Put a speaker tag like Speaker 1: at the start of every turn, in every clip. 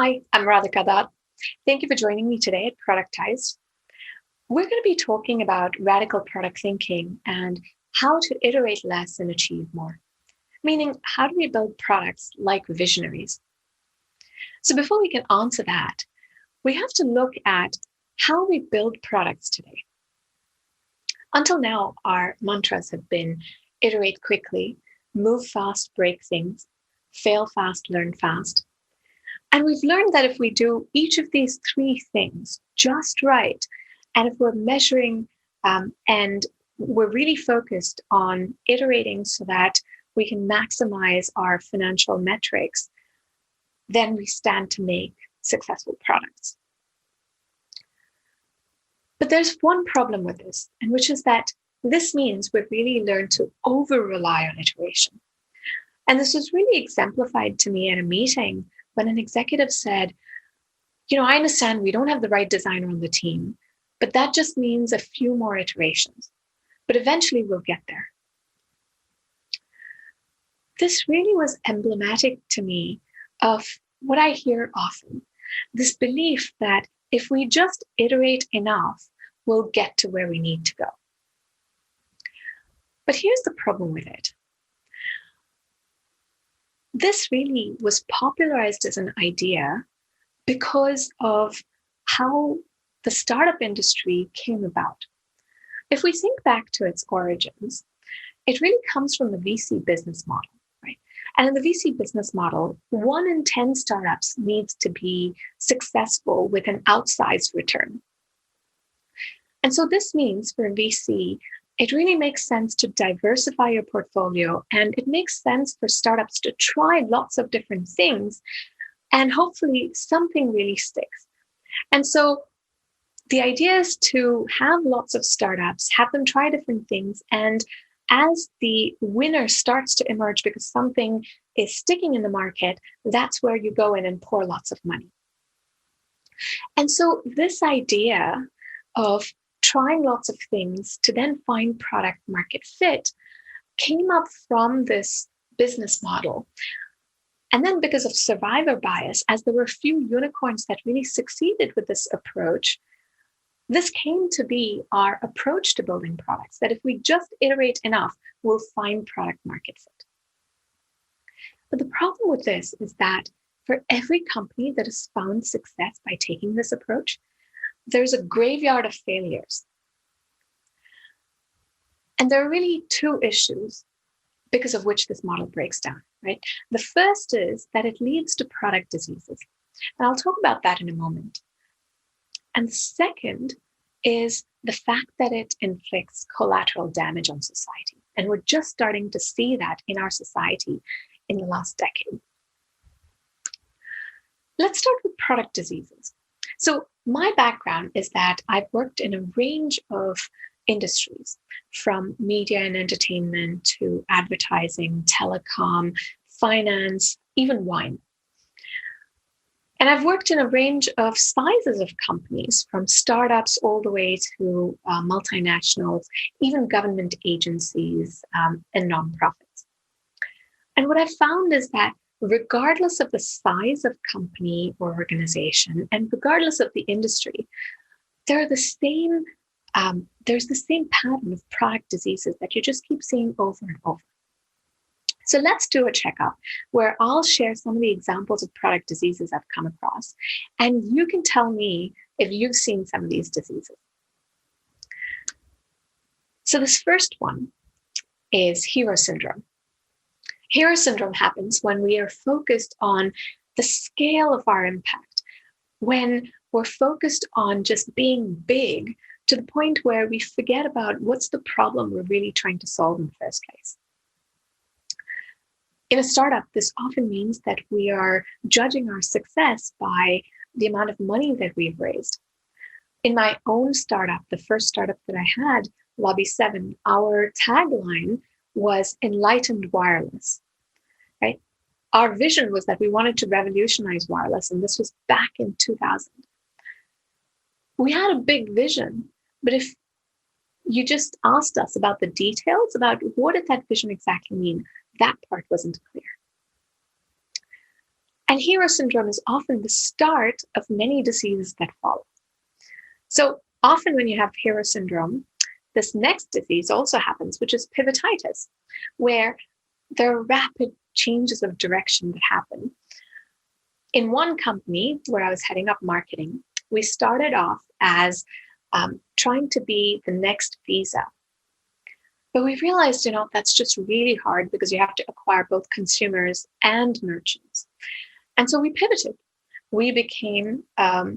Speaker 1: Hi, I'm Radhika Dutt. Thank you for joining me today at Productized. We're going to be talking about radical product thinking and how to iterate less and achieve more. Meaning, how do we build products like visionaries? So before we can answer that, we have to look at how we build products today. Until now, our mantras have been iterate quickly, move fast, break things, fail fast, learn fast. And we've learned that if we do each of these three things just right, and if we're measuring and we're really focused on iterating so that we can maximize our financial metrics, then we stand to make successful products. But there's one problem with this, and which is that this means we've really learned to over-rely on iteration. And this was really exemplified to me at a meeting when an executive said, I understand we don't have the right designer on the team, but that just means a few more iterations. But eventually we'll get there. This really was emblematic to me of what I hear often, this belief that if we just iterate enough, we'll get to where we need to go. But here's the problem with it. This really was popularized as an idea because of how the startup industry came about. If we think back to its origins, it really comes from the VC business model, right? And in the VC business model, 1 in 10 startups needs to be successful with an outsized return. And so this means for a VC, it really makes sense to diversify your portfolio, and it makes sense for startups to try lots of different things, and hopefully something really sticks. And so the idea is to have lots of startups, have them try different things, and as the winner starts to emerge because something is sticking in the market, that's where you go in and pour lots of money. And so this idea of trying lots of things to then find product market fit came up from this business model. And then because of survivor bias, as there were few unicorns that really succeeded with this approach, this came to be our approach to building products, that if we just iterate enough, we'll find product market fit. But the problem with this is that for every company that has found success by taking this approach, there's a graveyard of failures. And there are really two issues because of which this model breaks down, right? The first is that it leads to product diseases. And I'll talk about that in a moment. And the second is the fact that it inflicts collateral damage on society. And we're just starting to see that in our society in the last decade. Let's start with product diseases. So my background is that I've worked in a range of industries, from media and entertainment to advertising, telecom, finance, even wine. And I've worked in a range of sizes of companies, from startups all the way to multinationals, even government agencies and nonprofits. And what I've found is that regardless of the size of company or organization, and regardless of the industry, there's the same pattern of product diseases that you just keep seeing over and over. So let's do a checkup where I'll share some of the examples of product diseases I've come across, and you can tell me if you've seen some of these diseases. So this first one is hero syndrome. Hero syndrome happens when we are focused on the scale of our impact, when we're focused on just being big to the point where we forget about what's the problem we're really trying to solve in the first place. In a startup, this often means that we are judging our success by the amount of money that we've raised. In my own startup, the first startup that I had, Lobby 7, our tagline was enlightened wireless, right? Our vision was that we wanted to revolutionize wireless, and this was back in 2000. We had a big vision, but if you just asked us about the details, about what did that vision exactly mean, that part wasn't clear. And hero syndrome is often the start of many diseases that follow. So often when you have hero syndrome, this next disease also happens, which is pivotitis, where there are rapid changes of direction that happen. In one company where I was heading up marketing, we started off as trying to be the next Visa. But we realized, that's just really hard because you have to acquire both consumers and merchants. And so we pivoted. We became a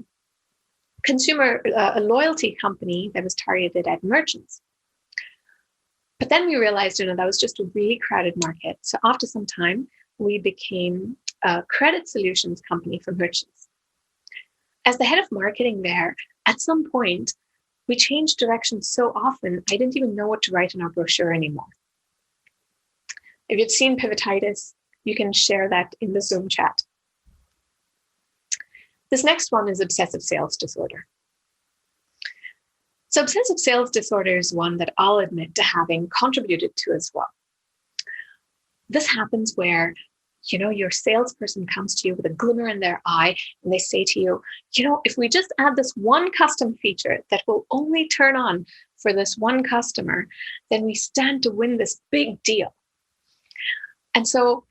Speaker 1: loyalty company that was targeted at merchants. But then we realized, that was just a really crowded market. So after some time, we became a credit solutions company for merchants. As the head of marketing there, at some point, we changed direction so often, I didn't even know what to write in our brochure anymore. If you've seen pivotitis, you can share that in the Zoom chat. This next one is obsessive sales disorder. So obsessive sales disorder is one that I'll admit to having contributed to as well. This happens where, your salesperson comes to you with a glimmer in their eye and they say to you, if we just add this one custom feature that will only turn on for this one customer, then we stand to win this big deal. And so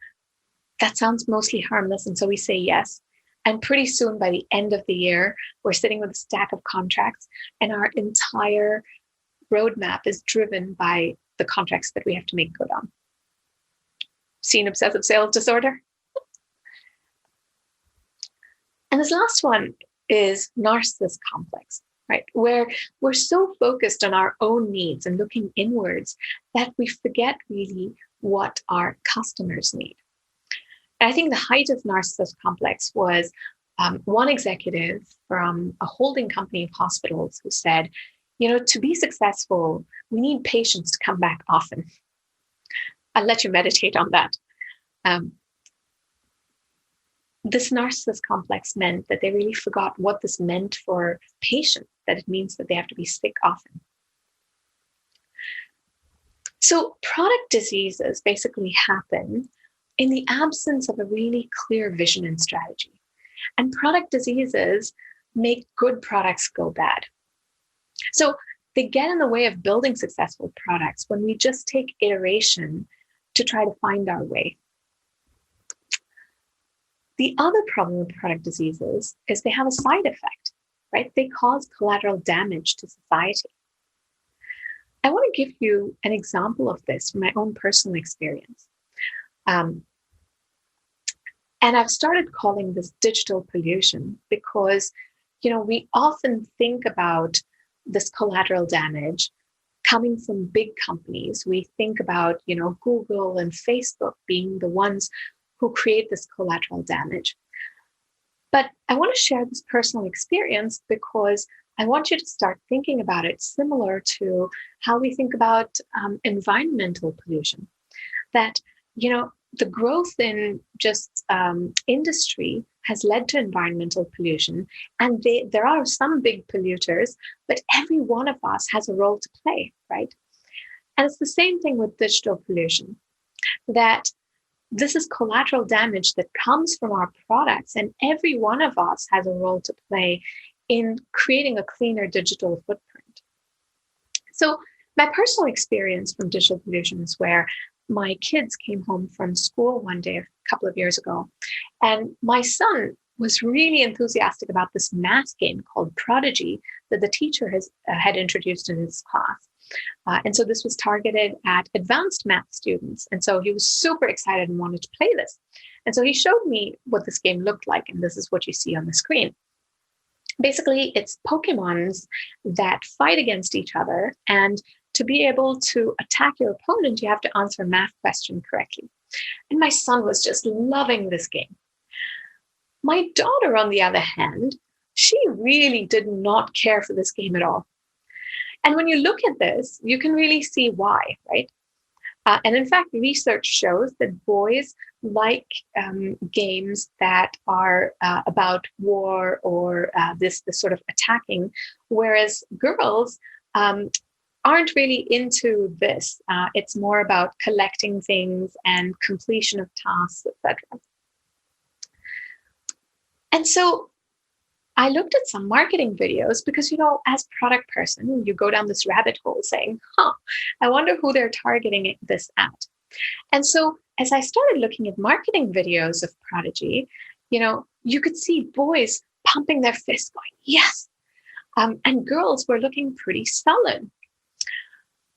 Speaker 1: that sounds mostly harmless. And so we say yes. And pretty soon by the end of the year, we're sitting with a stack of contracts and our entire roadmap is driven by the contracts that we have to make good on. Seen obsessive sales disorder? And this last one is narcissist complex, right? Where we're so focused on our own needs and looking inwards that we forget really what our customers need. And I think the height of narcissist complex was one executive from a holding company of hospitals who said, to be successful, we need patients to come back often. I'll let you meditate on that. This narcissist complex meant that they really forgot what this meant for patients, that it means that they have to be sick often. So product diseases basically happen in the absence of a really clear vision and strategy. And product diseases make good products go bad. So they get in the way of building successful products when we just take iteration to try to find our way. The other problem with product diseases is they have a side effect, right? They cause collateral damage to society. I want to give you an example of this from my own personal experience. And I've started calling this digital pollution because, we often think about this collateral damage coming from big companies. We think about, Google and Facebook being the ones who create this collateral damage. But I want to share this personal experience because I want you to start thinking about it similar to how we think about environmental pollution. That, the growth in just industry has led to environmental pollution. And there are some big polluters, but every one of us has a role to play, right? And it's the same thing with digital pollution, that this is collateral damage that comes from our products, and every one of us has a role to play in creating a cleaner digital footprint. So my personal experience from digital pollution is where my kids came home from school one day a couple of years ago, and my son was really enthusiastic about this math game called Prodigy that the teacher had introduced in his class. And so this was targeted at advanced math students. And so he was super excited and wanted to play this. And so he showed me what this game looked like. And this is what you see on the screen. Basically, it's Pokemons that fight against each other. And to be able to attack your opponent, you have to answer a math question correctly. And my son was just loving this game. My daughter, on the other hand, she really did not care for this game at all. And when you look at this, you can really see why, right? And in fact, research shows that boys like games that are about war or this sort of attacking, whereas girls aren't really into this. It's more about collecting things and completion of tasks, etc. And so I looked at some marketing videos because, as product person, you go down this rabbit hole saying, I wonder who they're targeting this at. And so as I started looking at marketing videos of Prodigy, you could see boys pumping their fists going, yes. And girls were looking pretty sullen.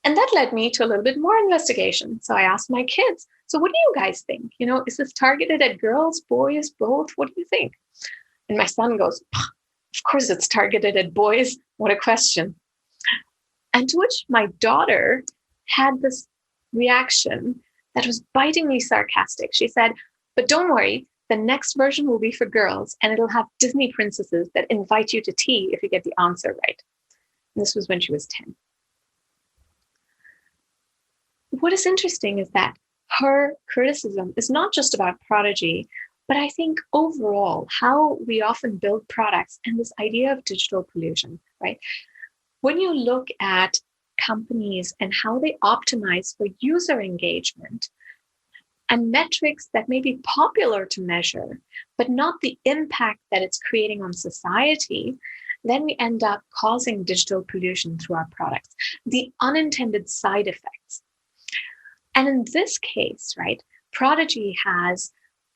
Speaker 1: And that led me to a little bit more investigation. So I asked my kids, so what do you guys think? Is this targeted at girls, boys, both? What do you think? And my son goes, of course it's targeted at boys. What a question. And to which my daughter had this reaction that was bitingly sarcastic. She said, but don't worry, the next version will be for girls and it'll have Disney princesses that invite you to tea if you get the answer right. And this was when she was 10. What is interesting is that her criticism is not just about Prodigy, but I think overall how we often build products and this idea of digital pollution, right? When you look at companies and how they optimize for user engagement and metrics that may be popular to measure, but not the impact that it's creating on society, then we end up causing digital pollution through our products, the unintended side effects. And in this case, right, Prodigy has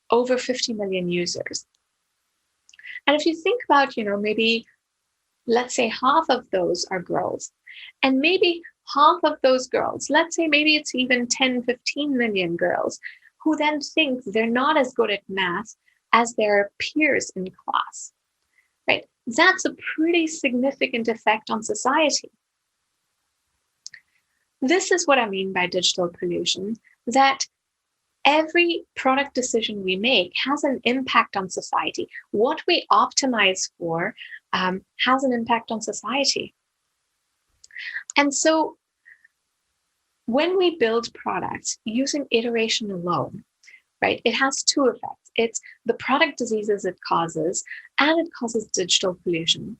Speaker 1: over 50 million users. And if you think about, maybe, let's say half of those are girls, and maybe half of those girls, let's say maybe it's even 10, 15 million girls, who then think they're not as good at math as their peers in class, right? That's a pretty significant effect on society. This is what I mean by digital pollution, that every product decision we make has an impact on society. What we optimize for has an impact on society. And so when we build products using iteration alone, right, it has two effects. It's the product diseases it causes, and it causes digital pollution.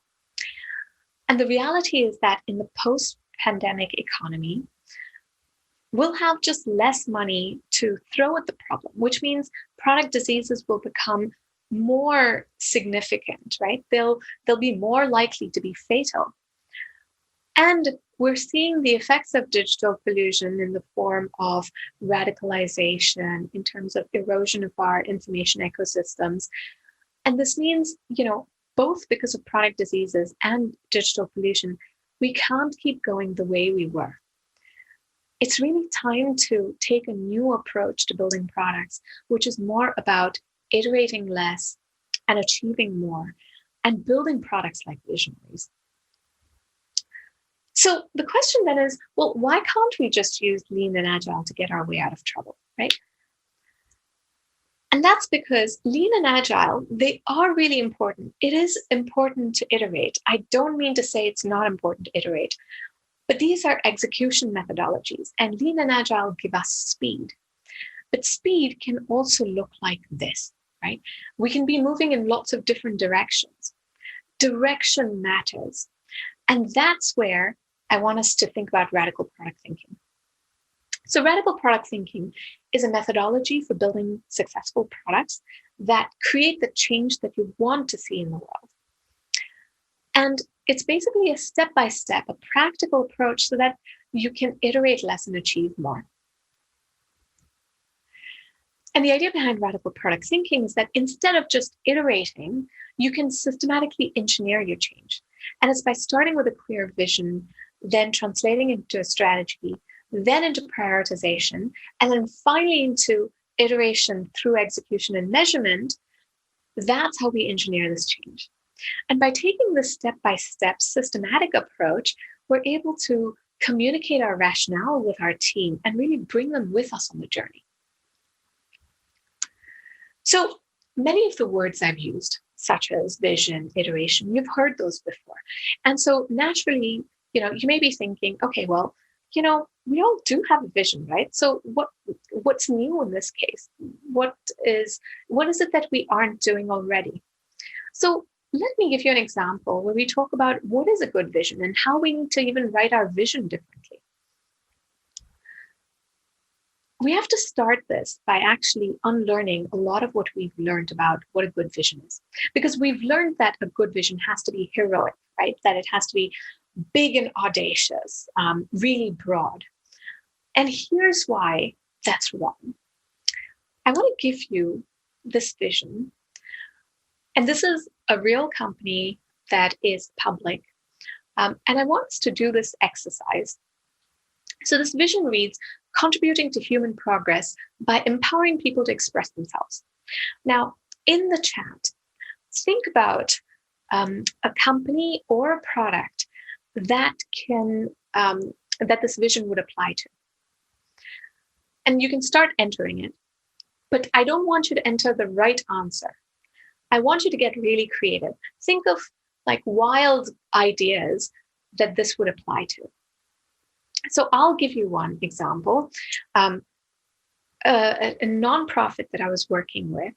Speaker 1: And the reality is that in the post-pandemic economy, we'll have just less money to throw at the problem, which means product diseases will become more significant, right? They'll be more likely to be fatal. And we're seeing the effects of digital pollution in the form of radicalization, in terms of erosion of our information ecosystems. And this means, both because of product diseases and digital pollution, we can't keep going the way we were. It's really time to take a new approach to building products, which is more about iterating less and achieving more and building products like visionaries. So the question then is, well, why can't we just use lean and agile to get our way out of trouble, right? And that's because lean and agile, they are really important. It is important to iterate. I don't mean to say it's not important to iterate, but these are execution methodologies, and lean and agile give us speed. But speed can also look like this, right? We can be moving in lots of different directions. Direction matters. And that's where I want us to think about radical product thinking. So radical product thinking is a methodology for building successful products that create the change that you want to see in the world. And it's basically a step-by-step, a practical approach so that you can iterate less and achieve more. And the idea behind radical product thinking is that instead of just iterating, you can systematically engineer your change. And it's by starting with a clear vision, then translating into a strategy, then into prioritization, and then finally into iteration through execution and measurement. That's how we engineer this change. And by taking this step-by-step systematic approach, we're able to communicate our rationale with our team and really bring them with us on the journey. So many of the words I've used, such as vision, iteration, you've heard those before. And so naturally, you may be thinking, okay, well, we all do have a vision, right? So what's new in this case? What is it that we aren't doing already? So let me give you an example where we talk about what is a good vision and how we need to even write our vision differently. we have to start this by actually unlearning a lot of what we've learned about what a good vision is. Because we've learned that a good vision has to be heroic, right? That it has to be big and audacious, really broad. And here's why that's wrong. I want to give you this vision. And this is a real company that is public. And I want us to do this exercise. So this vision reads, contributing to human progress by empowering people to express themselves. Now, in the chat, think about a company or a product that that this vision would apply to. And you can start entering it. But I don't want you to enter the right answer. I want you to get really creative. Think of like wild ideas that this would apply to. So I'll give you one example. A nonprofit that I was working with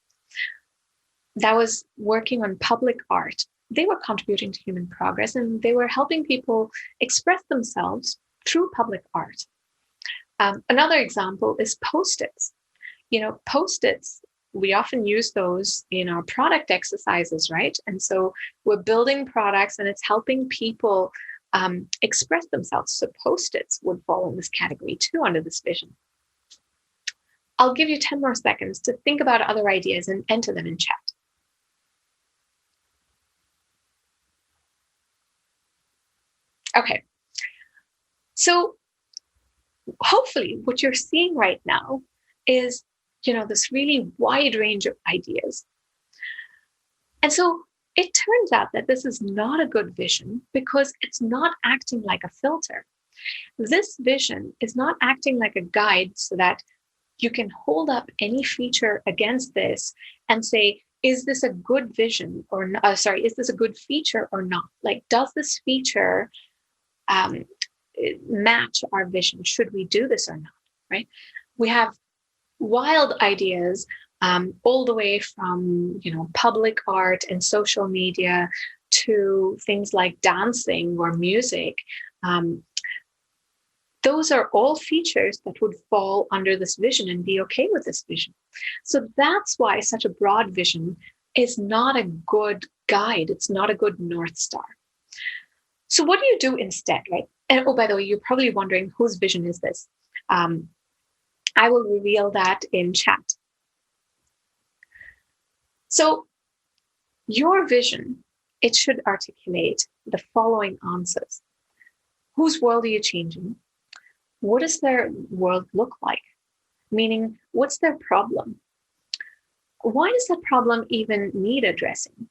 Speaker 1: that was working on public art. They were contributing to human progress, and they were helping people express themselves through public art. Another example is Post-its. Post-its, we often use those in our product exercises, right? And so we're building products and it's helping people express themselves. So Post-its would fall in this category too under this vision. I'll give you 10 more seconds to think about other ideas and enter them in chat. Okay. So hopefully what you're seeing right now is, this really wide range of ideas. And so it turns out that this is not a good vision because it's not acting like a filter. This vision is not acting like a guide so that you can hold up any feature against this and say, is this a good vision or not? Is this a good feature or not? Like, does this feature match our vision? Should we do this or not? Right? We have wild ideas all the way from public art and social media to things like dancing or music. Those are all features that would fall under this vision and be okay with this vision. So that's why such a broad vision is not a good guide. It's not a good North Star. So what do you do instead, right? And by the way, you're probably wondering whose vision is this? I will reveal that in chat. So your vision, it should articulate the following answers. Whose world are you changing? What does their world look like? Meaning, what's their problem? Why does that problem even need addressing?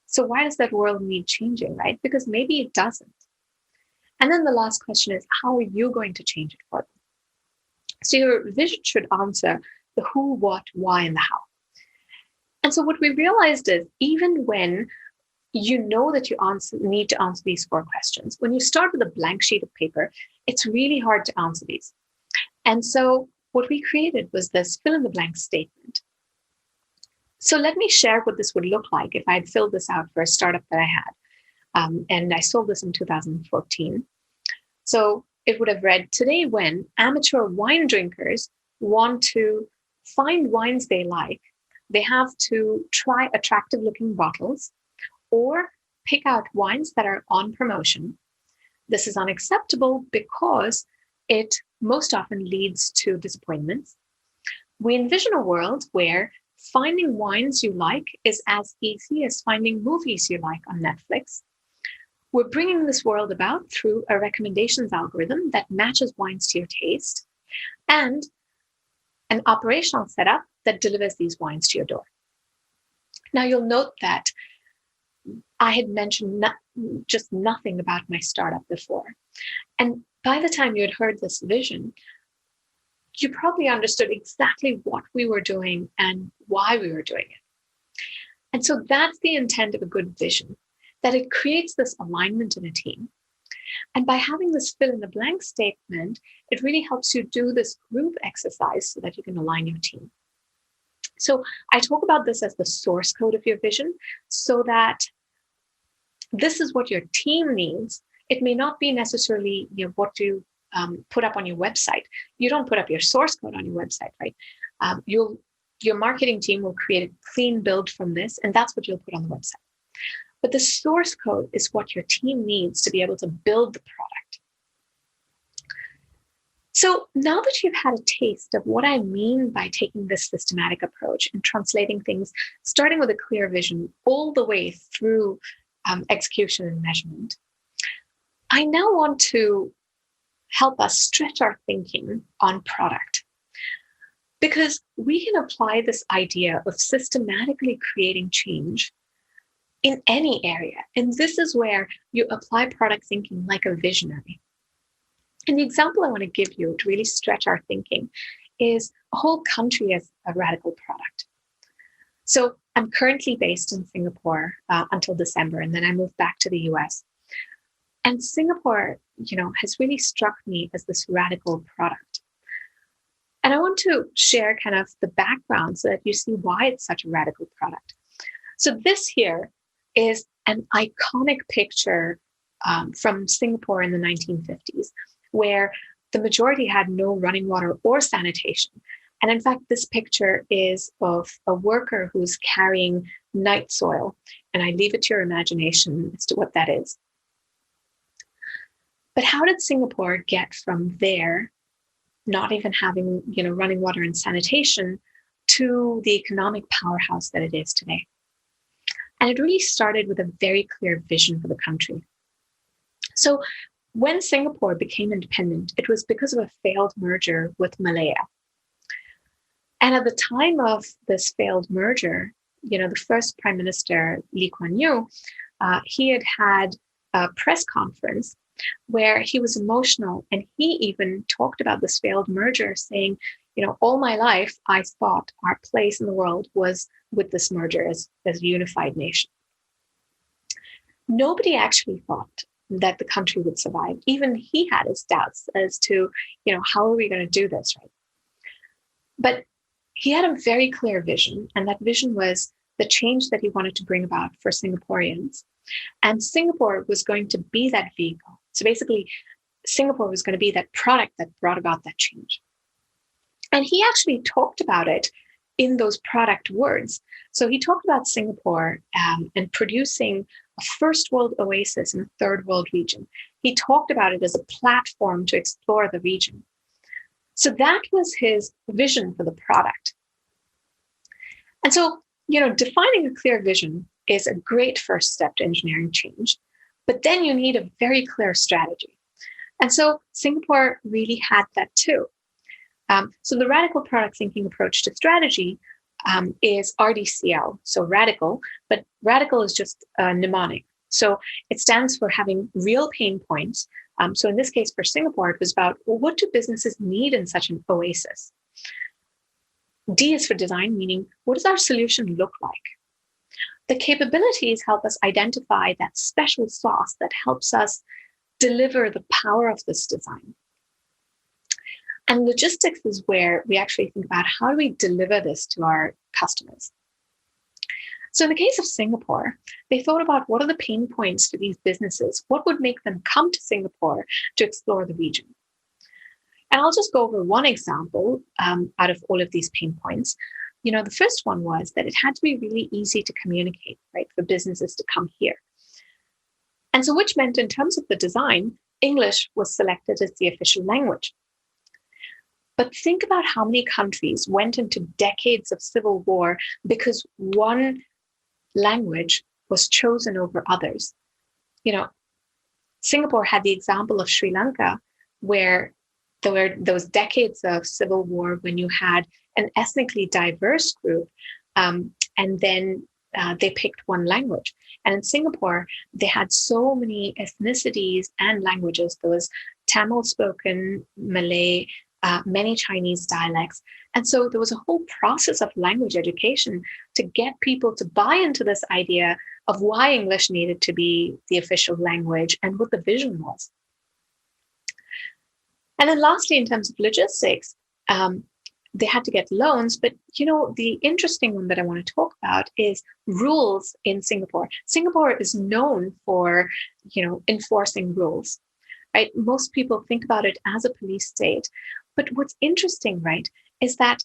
Speaker 1: So why does that world need changing, right? Because maybe it doesn't. And then the last question is, how are you going to change it for them? So your vision should answer the who, what, why, and the how. And so what we realized is even when you know that you need to answer these 4 questions, when you start with a blank sheet of paper, it's really hard to answer these. And so what we created was this fill in the blank statement. So let me share what this would look like if I had filled this out for a startup that I had. And I sold this in 2014. So it would have read, today when amateur wine drinkers want to find wines they like, they have to try attractive looking bottles or pick out wines that are on promotion. This is unacceptable because it most often leads to disappointments. We envision a world where finding wines you like is as easy as finding movies you like on Netflix. We're bringing this world about through a recommendations algorithm that matches wines to your taste and an operational setup that delivers these wines to your door. Now, you'll note that I had mentioned just nothing about my startup before. And by the time you had heard this vision, you probably understood exactly what we were doing and why we were doing it. And so that's the intent of a good vision, that it creates this alignment in a team. And by having this fill in the blank statement, it really helps you do this group exercise so that you can align your team. So I talk about this as the source code of your vision so that this is what your team needs. It may not be necessarily what you put up on your website. You don't put up your source code on your website, right? Your marketing team will create a clean build from this, and that's what you'll put on the website. But the source code is what your team needs to be able to build the product. So now that you've had a taste of what I mean by taking this systematic approach and translating things, starting with a clear vision all the way through execution and measurement, I now want to help us stretch our thinking on product. Because we can apply this idea of systematically creating change in any area. And this is where you apply product thinking like a visionary. And the example I want to give you to really stretch our thinking is a whole country as a radical product. So I'm currently based in Singapore until December, and then I moved back to the US. And Singapore, has really struck me as this radical product. And I want to share kind of the background so that you see why it's such a radical product. So this here is an iconic picture from Singapore in the 1950s, where the majority had no running water or sanitation. And in fact, this picture is of a worker who's carrying night soil. And I leave it to your imagination as to what that is. But how did Singapore get from there, not even having, running water and sanitation, to the economic powerhouse that it is today? And it really started with a very clear vision for the country. So when Singapore became independent, it was because of a failed merger with Malaya. And at the time of this failed merger, the first Prime Minister, Lee Kuan Yew, he had a press conference where he was emotional, and he even talked about this failed merger, saying, all my life, I thought our place in the world was with this merger as a unified nation. Nobody actually thought that the country would survive. Even he had his doubts as to, how are we going to do this, right? But he had a very clear vision, and that vision was the change that he wanted to bring about for Singaporeans. And Singapore was going to be that vehicle. So basically, Singapore was going to be that product that brought about that change. And he actually talked about it in those product words. So he talked about Singapore and producing a first world oasis in a third world region. He talked about it as a platform to explore the region. So that was his vision for the product. And so, defining a clear vision is a great first step to engineering change, but then you need a very clear strategy. And so Singapore really had that too. So the radical product thinking approach to strategy is RDCL, so radical, but radical is just a mnemonic. So it stands for having real pain points. So in this case for Singapore, it was about, what do businesses need in such an oasis? D is for design, meaning what does our solution look like? The capabilities help us identify that special sauce that helps us deliver the power of this design. And logistics is where we actually think about, how do we deliver this to our customers? So in the case of Singapore, they thought about, what are the pain points for these businesses? What would make them come to Singapore to explore the region? And I'll just go over one example out of all of these pain points. The first one was that it had to be really easy to communicate, right, for businesses to come here. And so which meant, in terms of the design, English was selected as the official language. But think about how many countries went into decades of civil war because one language was chosen over others. Singapore had the example of Sri Lanka, where there were those decades of civil war when you had an ethnically diverse group, and then they picked one language. And in Singapore, they had so many ethnicities and languages. There was Tamil spoken, Malay, many Chinese dialects. And so there was a whole process of language education to get people to buy into this idea of why English needed to be the official language and what the vision was. And then lastly, in terms of logistics, they had to get loans. But, the interesting one that I want to talk about is rules in Singapore. Singapore is known for, enforcing rules. right? Most people think about it as a police state. But what's interesting, right, is that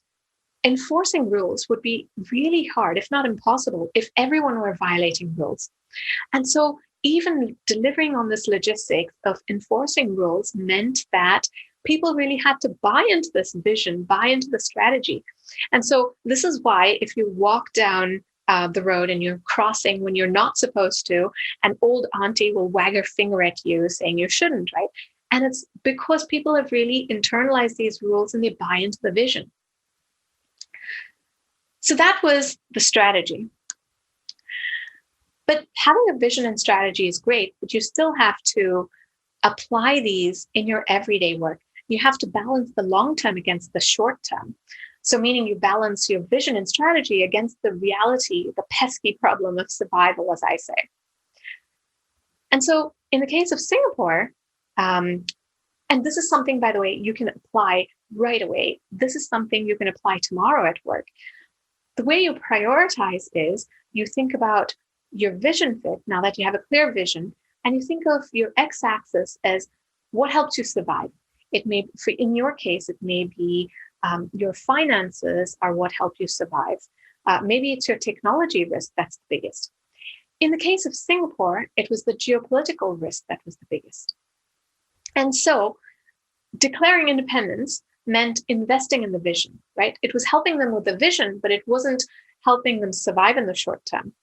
Speaker 1: enforcing rules would be really hard, if not impossible, if everyone were violating rules. And so even delivering on this logistics of enforcing rules meant that people really had to buy into this vision, buy into the strategy. And so this is why if you walk down the road and you're crossing when you're not supposed to, an old auntie will wag her finger at you saying you shouldn't, right? And it's because people have really internalized these rules and they buy into the vision. So that was the strategy. But having a vision and strategy is great, but you still have to apply these in your everyday work. You have to balance the long term against the short term. So meaning you balance your vision and strategy against the reality, the pesky problem of survival, as I say. And so in the case of Singapore, and this is something, by the way, you can apply right away. This is something you can apply tomorrow at work. The way you prioritize is you think about your vision fit, now that you have a clear vision, and you think of your x-axis as what helps you survive. It may, in your case, it may be your finances are what help you survive. Maybe it's your technology risk that's the biggest. In the case of Singapore, it was the geopolitical risk that was the biggest. And so declaring independence meant investing in the vision, right? It was helping them with the vision, but it wasn't helping them survive in the short term.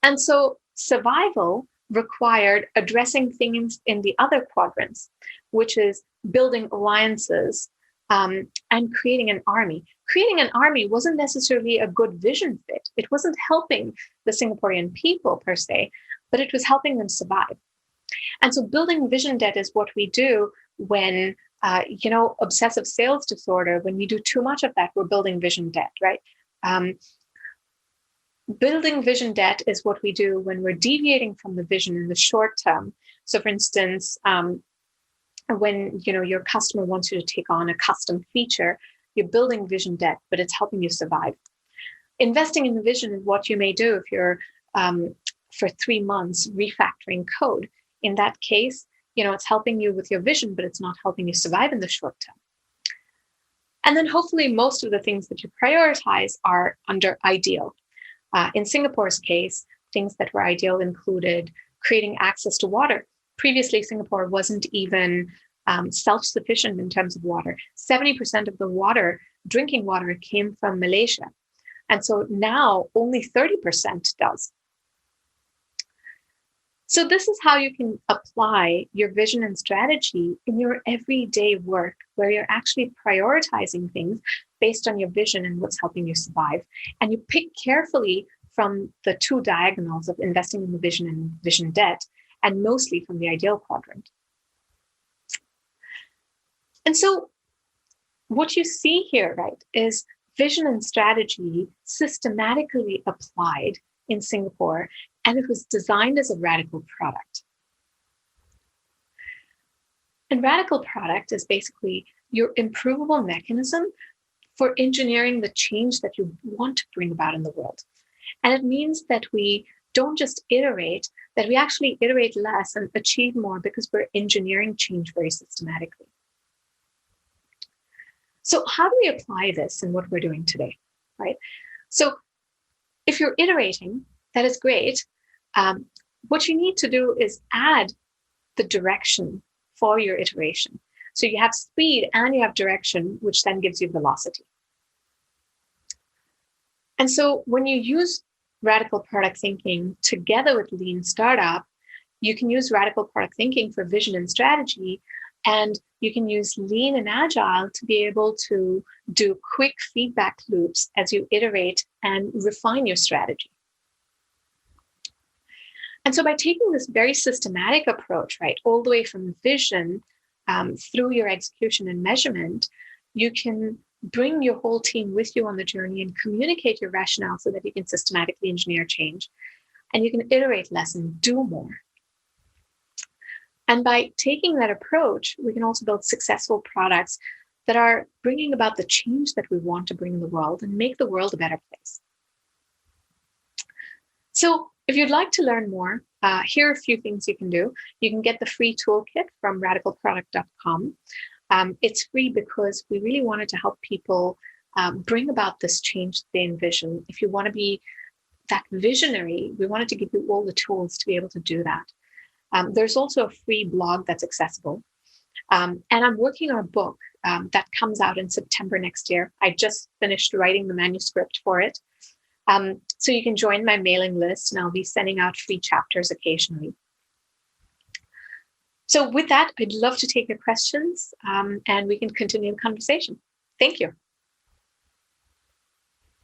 Speaker 1: And so survival required addressing things in the other quadrants, which is building alliances and creating an army. Creating an army wasn't necessarily a good vision fit. It wasn't helping the Singaporean people per se, but it was helping them survive. And so building vision debt is what we do when, obsessive sales disorder, when we do too much of that, we're building vision debt, right? Building vision debt is what we do when we're deviating from the vision in the short term. So for instance, when your customer wants you to take on a custom feature, you're building vision debt, but it's helping you survive. Investing in the vision is what you may do if you're for 3 months refactoring code. In that case, it's helping you with your vision, but it's not helping you survive in the short term. And then hopefully most of the things that you prioritize are under ideal. In Singapore's case, things that were ideal included creating access to water. Previously, Singapore wasn't even self-sufficient in terms of water. 70% of the drinking water came from Malaysia. And so now only 30% does. So this is how you can apply your vision and strategy in your everyday work, where you're actually prioritizing things based on your vision and what's helping you survive. And you pick carefully from the two diagonals of investing in the vision and vision debt, and mostly from the ideal quadrant. And so what you see here, right, is vision and strategy systematically applied in Singapore, and it was designed as a radical product. And radical product is basically your improvable mechanism for engineering the change that you want to bring about in the world. And it means that we don't just iterate, that we actually iterate less and achieve more because we're engineering change very systematically. So how do we apply this in what we're doing today, right? So if you're iterating, that is great. What you need to do is add the direction for your iteration. So you have speed and you have direction, which then gives you velocity. And so when you use radical product thinking together with lean startup, you can use radical product thinking for vision and strategy, and you can use lean and agile to be able to do quick feedback loops as you iterate and refine your strategy. And so by taking this very systematic approach, right, all the way from vision through your execution and measurement, you can bring your whole team with you on the journey and communicate your rationale so that you can systematically engineer change. And you can iterate less and do more. And by taking that approach, we can also build successful products that are bringing about the change that we want to bring in the world and make the world a better place. So If you'd like to learn more, here are a few things you can do. You can get the free toolkit from radicalproduct.com. It's free because we really wanted to help people bring about this change they envision. If you want to be that visionary, we wanted to give you all the tools to be able to do that. There's also a free blog that's accessible. And I'm working on a book that comes out in September next year. I just finished writing the manuscript for it. So you can join my mailing list, and I'll be sending out free chapters occasionally. So with that, I'd love to take your questions, and we can continue the conversation. Thank you.